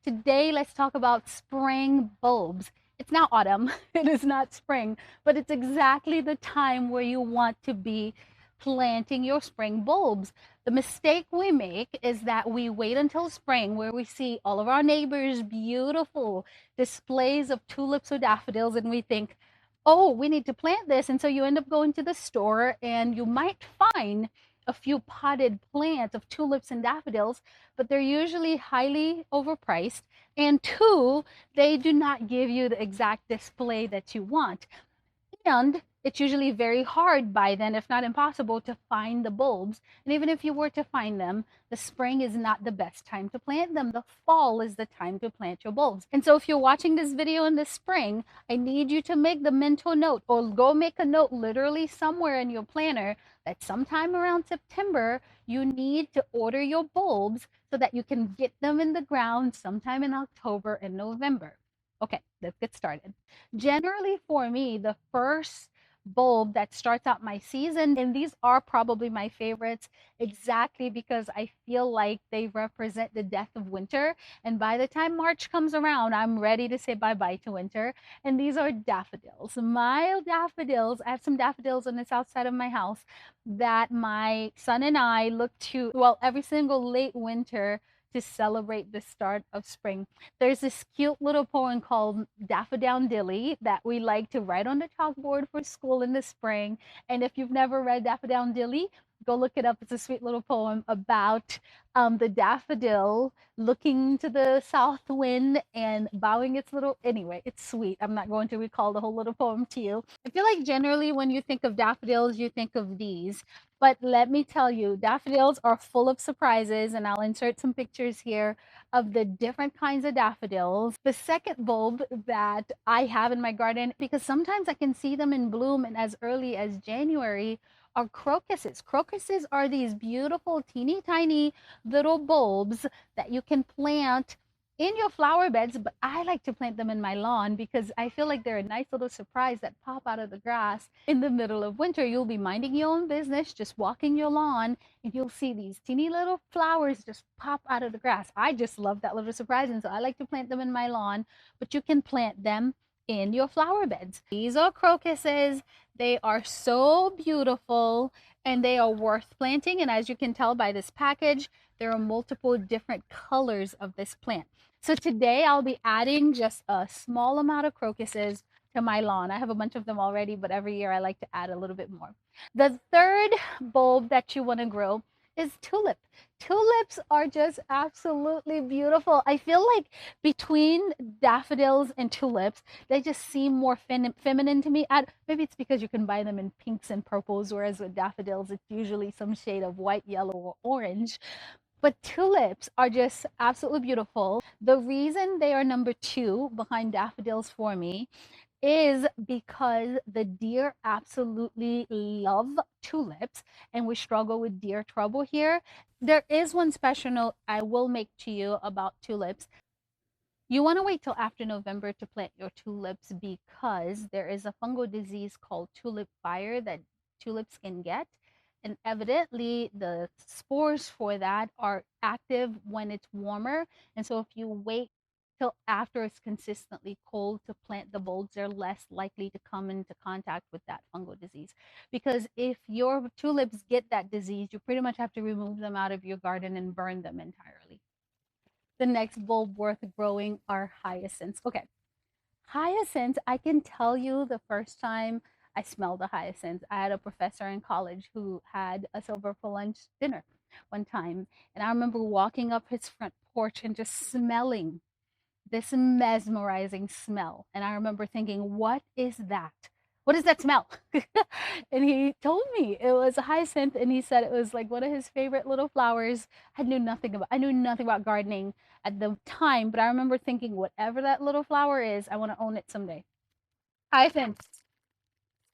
Today, let's talk about spring bulbs. It's now autumn, it is not spring, but it's exactly the time where you want to be planting your spring bulbs. The mistake we make is that we wait until spring where we see all of our neighbors' beautiful displays of tulips or daffodils, and we think, oh, we need to plant this. And so you end up going to the store and you might find a few potted plants of tulips and daffodils, but they're usually highly overpriced. And two, they do not give you the exact display that you want. And it's usually very hard by then, if not impossible, to find the bulbs. And even if you were to find them, the spring is not the best time to plant them. The fall is the time to plant your bulbs. And so if you're watching this video in the spring, I need you to make the mental note or go make a note literally somewhere in your planner that sometime around September, you need to order your bulbs so that you can get them in the ground sometime in October and November. Okay, let's get started. Generally, for me, the first bulb that starts out my season, and these are probably my favorites exactly because I feel like they represent the death of winter. And by the time March comes around, I'm ready to say bye bye to winter. And these are daffodils, mild daffodils. I have some daffodils on the south side of my house that my son and I look to, well, every single late winter to celebrate the start of spring. There's this cute little poem called Daffodil that we like to write on the chalkboard for school in the spring. And if you've never read Daffodil, go look it up. It's a sweet little poem about the daffodil looking to the south wind and bowing its little. Anyway, it's sweet. I'm not going to recall the whole little poem to you. I feel like generally when you think of daffodils, you think of these. But let me tell you, daffodils are full of surprises, and I'll insert some pictures here of the different kinds of daffodils. The second bulb that I have in my garden, because sometimes I can see them in bloom and as early as January, are crocuses. Crocuses are these beautiful, teeny tiny little bulbs that you can plant in your flower beds, but I like to plant them in my lawn because I feel like they're a nice little surprise that pop out of the grass in the middle of winter. You'll be minding your own business, just walking your lawn, and you'll see these teeny little flowers just pop out of the grass. I just love that little surprise, and so I like to plant them in my lawn, but you can plant them in your flower beds. These are crocuses. They are so beautiful and they are worth planting. And as you can tell by this package, there are multiple different colors of this plant. So today I'll be adding just a small amount of crocuses to my lawn. I have a bunch of them already, but every year I like to add a little bit more. The third bulb that you want to grow is tulip. Tulips are just absolutely beautiful. I feel like between daffodils and tulips, they just seem more feminine to me. Maybe it's because you can buy them in pinks and purples, whereas with daffodils, it's usually some shade of white, yellow, or orange. But tulips are just absolutely beautiful. The reason they are number two behind daffodils for me is because the deer absolutely love tulips and we struggle with deer trouble here. There is one special note I will make to you about tulips. You want to wait till after November to plant your tulips because there is a fungal disease called tulip fire that tulips can get. And evidently, the spores for that are active when it's warmer. And so, if you wait till after it's consistently cold to plant the bulbs, they're less likely to come into contact with that fungal disease. Because if your tulips get that disease, you pretty much have to remove them out of your garden and burn them entirely. The next bulb worth growing are hyacinths. Okay, hyacinths, I can tell you the first time I smelled a hyacinth, I had a professor in college who had us over for lunch dinner one time. And I remember walking up his front porch and just smelling this mesmerizing smell. And I remember thinking, what is that? What is that smell? And he told me it was a hyacinth, and he said it was like one of his favorite little flowers. I knew nothing about gardening at the time, but I remember thinking, whatever that little flower is, I want to own it someday. Hyacinths,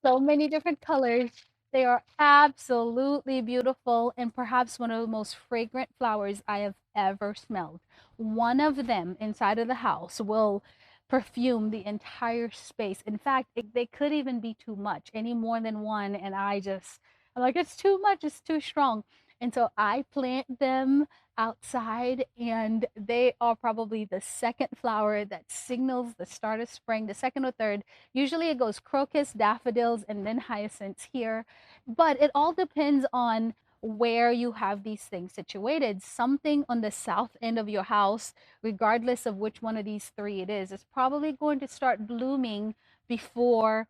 so many different colors. They are absolutely beautiful and perhaps one of the most fragrant flowers I have ever smelled. One of them inside of the house will perfume the entire space. In fact, they could even be too much, any more than one. And I'm like, it's too much, it's too strong. And so I plant them outside, and they are probably the second flower that signals the start of spring, the second or third. Usually it goes crocus, daffodils, and then hyacinths here. But it all depends on where you have these things situated. Something on the south end of your house, regardless of which one of these three it is probably going to start blooming before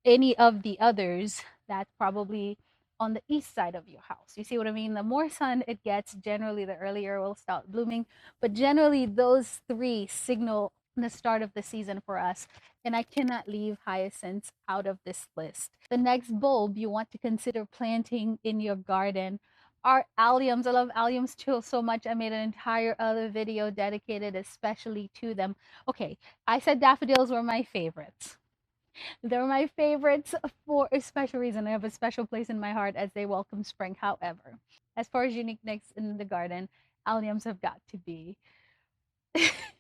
any of the others. That's probably on the east side of your house. You see what I mean? The more sun it gets, generally the earlier it will start blooming. But generally, those three signal the start of the season for us. And I cannot leave hyacinths out of this list. The next bulb you want to consider planting in your garden are alliums. I love alliums too so much. I made an entire other video dedicated especially to them. Okay, I said daffodils were my favorites. They're my favorites for a special reason. They have a special place in my heart as they welcome spring. However, as far as uniqueness in the garden, alliums have got to be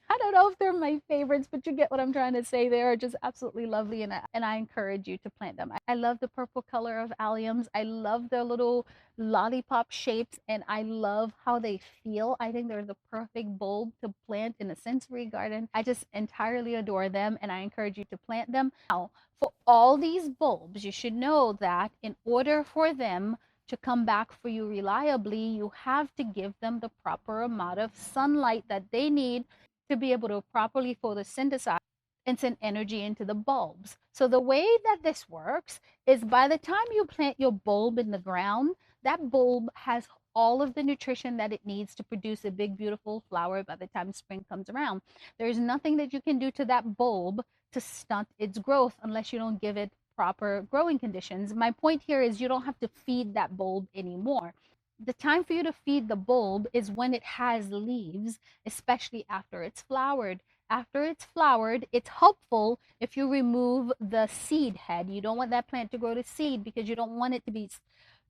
I don't know if they're my favorites, but you get what I'm trying to say. They are just absolutely lovely, and I encourage you to plant them. I love the purple color of alliums. I love their little lollipop shapes, and I love how they feel. I think they're the perfect bulb to plant in a sensory garden. I just entirely adore them, and I encourage you to plant them. Now, for all these bulbs, you should know that in order for them to come back for you reliably, you have to give them the proper amount of sunlight that they need to be able to properly photosynthesize and send energy into the bulbs. So the way that this works is by the time you plant your bulb in the ground, that bulb has all of the nutrition that it needs to produce a big, beautiful flower by the time spring comes around. There's nothing that you can do to that bulb to stunt its growth unless you don't give it proper growing conditions. My point here is you don't have to feed that bulb anymore. The time for you to feed the bulb is when it has leaves, especially after it's flowered. After it's flowered, it's helpful if you remove the seed head. You don't want that plant to grow to seed because you don't want it to be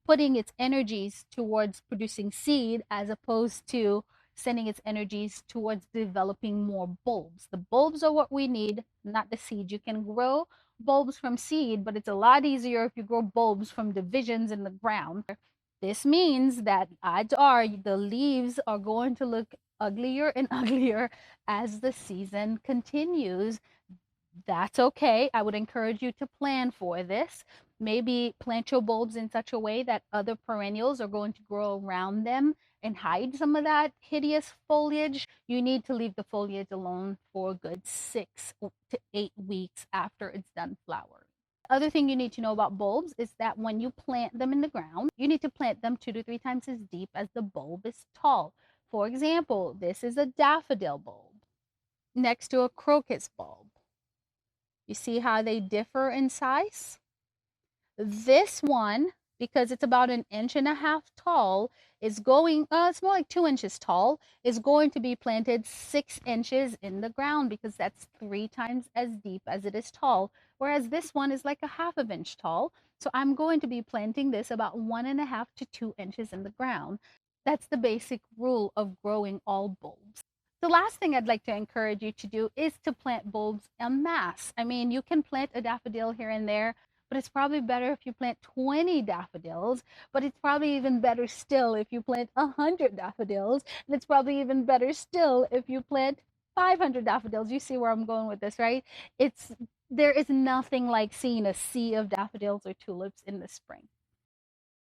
putting its energies towards producing seed as opposed to sending its energies towards developing more bulbs. The bulbs are what we need, not the seed. You can grow bulbs from seed, but it's a lot easier if you grow bulbs from divisions in the ground. This means that odds are the leaves are going to look uglier and uglier as the season continues. That's okay. I would encourage you to plan for this. Maybe plant your bulbs in such a way that other perennials are going to grow around them and hide some of that hideous foliage. You need to leave the foliage alone for a good 6 to 8 weeks after it's done flowering. Other thing you need to know about bulbs is that when you plant them in the ground, you need to plant them 2 to 3 times as deep as the bulb is tall. For example, this is a daffodil bulb next to a crocus bulb. You see how they differ in size? This one, because it's about 1.5 inches tall, is going, it's more like 2 inches tall, is going to be planted 6 inches in the ground because that's 3 times as deep as it is tall. Whereas this one is like 1/2 inch tall. So I'm going to be planting this about 1.5 to 2 inches in the ground. That's the basic rule of growing all bulbs. The last thing I'd like to encourage you to do is to plant bulbs en masse. I mean, you can plant a daffodil here and there, but it's probably better if you plant 20 daffodils, but it's probably even better still if you plant 100 daffodils, and it's probably even better still if you plant 500 daffodils. You see where I'm going with this, right? There is nothing like seeing a sea of daffodils or tulips in the spring.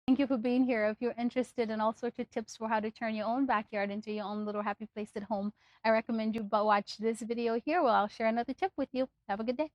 Thank you for being here. If you're interested in all sorts of tips for how to turn your own backyard into your own little happy place at home, I recommend you watch this video here where I'll share another tip with you. Have a good day.